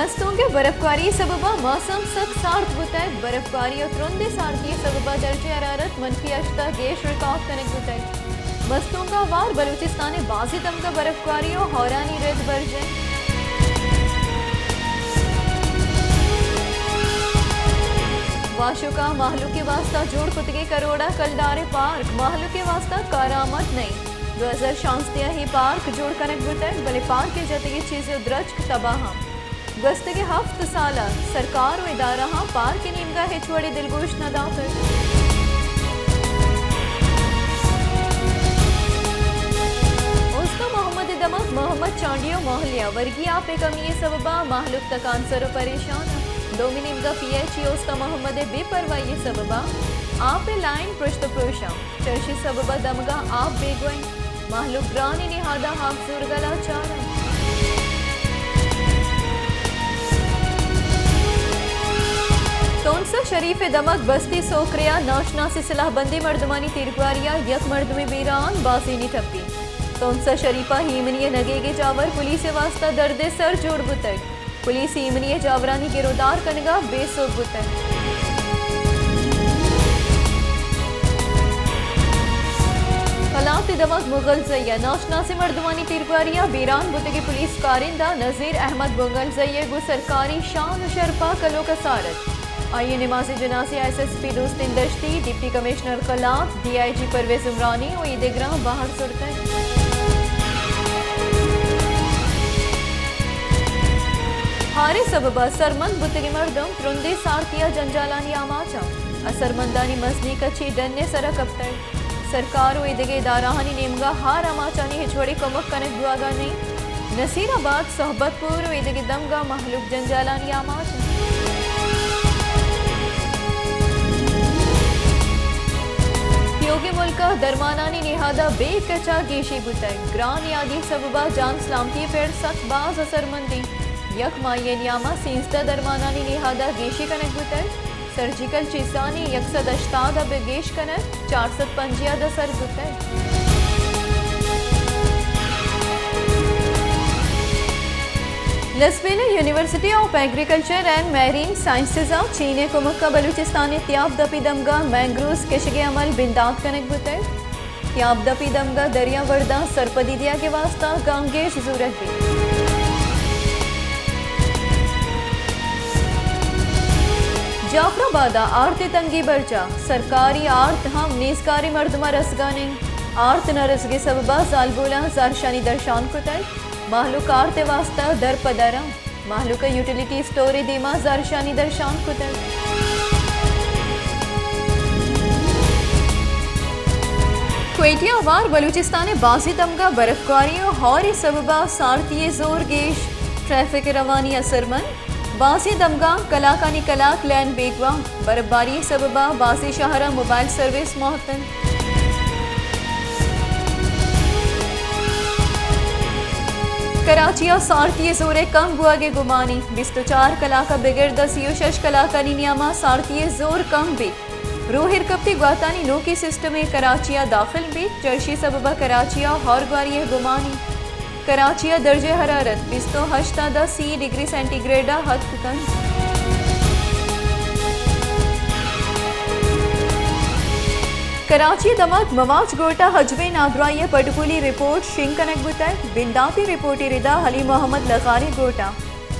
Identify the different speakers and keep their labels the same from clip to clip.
Speaker 1: मस्तों के बर्फबारी सबबा मौसम सख्त सार्थ बुताई बर्फबारी और त्रुंदे सार्थी सबबा दर्जे हरारत -8 गेश रिकॉर्ड कनेक्ट बुताई मस्तों का वार बलूचिस्तान बाजी दमका बर्फबारी और हौरानी रेत बरजे वाशुका महलू के वास्ता जोड़ कुतगे करोड़ा कलदारे पार्क महलू के वास्ता कारामत नहीं 2000 ही पार्क जोड़ कनेक्ट बुताई बले पार्क के जतगी चीजें द्रज तबाह गस्त के हफ्त साल सरकार व इदारा पार्क के नीमगा हिचवड़ी दिलगोश न दाखिल उसका मोहम्मद दमक मोहम्मद चांडियो मोहलिया वर्गीय पे कमी सबबा महलुक तक आंसर परेशान दोमी नीमगा PHE उसका मोहम्मद बेपरवाही सबबा आप लाइन पृष्ठ पुरुषा चर्ची सबबा दमगा आप बेगवई महलुक ग्रानी निहादा हाफ जुर्गला चारा तोनसा शरीफ दमक बस्ती सोकरिया नाशनासी सिलाह बंदी मर्दमानी तिरगवारिया यक मर्दमे बीरान बाजीनी ठप्पी तोनसा शरीफा हीमनिय नगेगे जावर पुलिस वास्ता दर्दे सर जोड़ बुतक पुलिस हीमनिय जावरानी गिरोदार कनगा बेसोग बुतक कलात दमक मुगल जैया नाशनासी मर्दमानी तिरगवारिया बीरान बुतगी पुलिस कारिंदा नजीर अहमद मुगल जैया गु सरकारी शान शरपा कलो कसारत आइए नमाज जनासी SSP दोस्तिन दश्ती deputy commissioner Kalat DIG Parvez Umrani और ईदेगरा बाहर सुरते हारे सबबा सरमंद बुतगी मर्दम त्रुंदे सार्थिया जंजालानी आमाचा असरमंदानी मसनी कच्ची डन्ने सरा कप्तर सरकार व इदगे दाराहानी नेमगा हार आमाचानी हिचवड़ी कमक कनक दुआगा नहीं नसीराबाद सोहबतपुर व इदगे दमगा महलुक जंजालानी आमाचा योगी मुल्का दरमानानी निहादा बेकचा गेशी बुतक ग्रान यादी सबबा जान सलामती पेड़ सख्त बाज असरमंदी यक माये नियामा सींसदा दरमानानी निहादा गेशी कनक बुतक सर्जिकल चीसानी 180 अब गेश कनक 450 सर बुतक लसबेले university of agriculture and marine sciences चीने कुमक्का बलूचिस्तान त्याब दपी दमगा मैंग्रोव्स केशगे अमल बिंदात कनक बुतक त्याब दपी दमगा दरिया वर्दा सरपदी दिया के वास्ता गांगेश जरूरत भी जाफराबादा आरती तंगी बर्चा सरकारी आर्त हम नीसकारी मर्दमा रसगाने आर्त न रसगे सबबा जालबोला जारशानी दर्शान कुतय माहलुक आर्त वास्ता दर पदरा माहलुक यूटिलिटी स्टोरी दीमा जारशानी दर्शान कुतय क्वेटिया वार बलूचिस्तान बाजी दमगा बर्फबारी और सबबा सारती जोर गेश ट्रैफिक रवानी असरमन बाजी दमगा कलाकानी कलाक लैन बेगवा बर्फबारी सबबा बाजी शहरा मोबाइल सर्विस मोहतन कराचिया सारती जोरे कम बुआगे गुमानी 24 कलाका बिगड़ 10 कलाकानी नियामा सारती जोर कम भी रोहिर कप्ती ग्वातानी नो की सिस्टम में कराचिया दाखिल भी चर्शी सबबा कराचिया हौरग्वारी गुमानी कराचिया दर्जे हरारत 28 डिग्री सेंटीग्रेडा हद तन कराची दमक मवाज गोटा हजबे नागराई पटकुली रिपोर्ट शिंग कनक बुतक बिंदाती रिपोर्टी रिदा हली मोहम्मद लगारी गोटा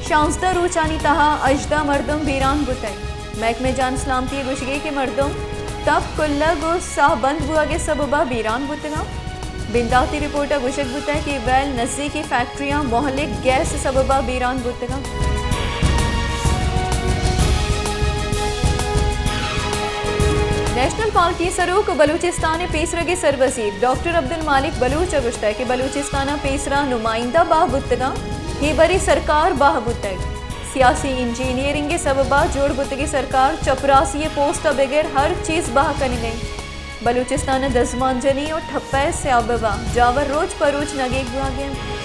Speaker 1: शांसदा रूचानी तहा अजदा मर्दम बीरान बुतक महकमे जान सलामती गुशगे के मर्दम तब कुल्ला गो साह बंद हुआ के सबबा बीरान बुतगा बिंदाती रिपोर्टर गुशक बुता कि वैल नज़दीकी फैक्ट्रियां मोहलिक गैस सबबा बीरान बुतगा नेशनल पार्टी सरूक बलूचिस्तान पेसरा के सरवजीर डॉक्टर अब्दुल मालिक बलूच गुश्ता कि बलूचिस्तान पेसरा नुमाइंदा बाह बुतगा ही बरी सरकार बाह बुतग सियासी इंजीनियरिंग के सबबा जोड़ बुतगी सरकार चपरासी पोस्ट बगैर हर चीज बाह कनी गई बलूचिस्तान दजमांजनी और ठप्पे से आबवा जावर रोज परोज नगे गुआ गया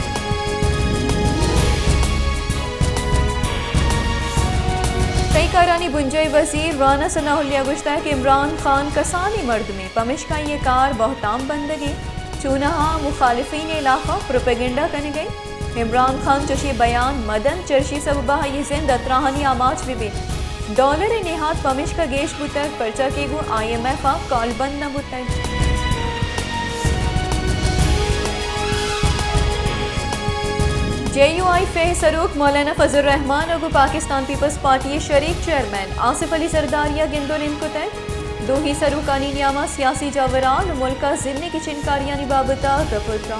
Speaker 1: कई कारानी बुंजई वजीर राना सनाहुल्लिया गुश्ता कि इमरान खान कसानी मर्द में पमिश का ये कार बहुताम बंदगी चूनहा मुखालिफीन इलाका प्रोपेगेंडा करने गई इमरान खान चशी बयान मदन चर्शी सबबा ये जिंद अतराहानी आमाज बिबिन डॉलर नेहात पमिश का गेश बुतक पर्चा के गो IMF कॉलबंद न बुतक JUI फे सरूक मौलाना फजल रहमान और पाकिस्तान पीपल्स पार्टी शरीक चेयरमैन आसिफ अली सरदारिया गिंदो निमकुतै दो ही सरूकानी नियामा सियासी जावरान मुल्क जिन्नी की चिनकारियां निबाबता गपुत्रा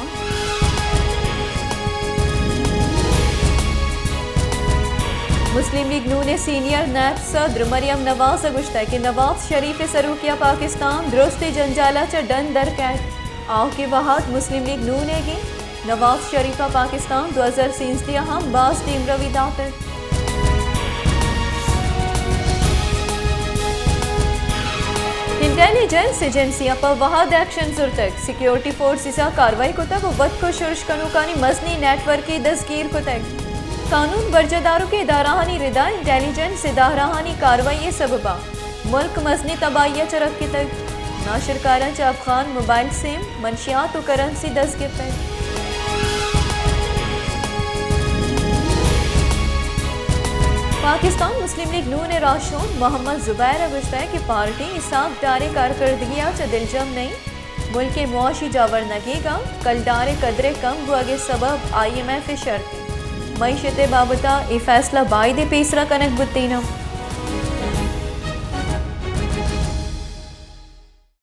Speaker 1: मुस्लिम लीग नून ने सीनियर नैब सदर मरियम नवाज गुश्ता कि नवाज शरीफ सरूकिया पाकिस्तान दुरुस्त जंजाला च डन दर कैद आओ के वहाद मुस्लिम लीग नून नेगी नवाज शरीफा पाकिस्तान 2016 हम बास टीम रवि दातर इंटेलिजेंस एजेंसियां पर वहाद एक्शन जुर्तक सिक्योरिटी फोर्सेस कार्रवाई को तक वक्त को शुरुश कनुकानी मजनी नेटवर्क की दस्कीर को तक कानून बर्जदारों के इदाराहानी रिदा इंटेलिजेंस इदाराहानी कार्रवाई सबबा मुल्क मजनी तबाहिया चरक के तक नाशरकारा च अफगान मोबाइल सिम मनशियात और करेंसी दस्गिर तक पाकिस्तान मुस्लिम लीग नून ने राशोन मोहम्मद जुबैर अगुश्ता की पार्टी इसाक डारे कारकर्दगिया च दिलजम नहीं मुल्क के मुआशी जावर नगेगा कल डारे कदरे कम गुआगे सबब IMF शर्ती मईशत बाबता ए फैसला बायदे पेसरा कनक बुत्तीना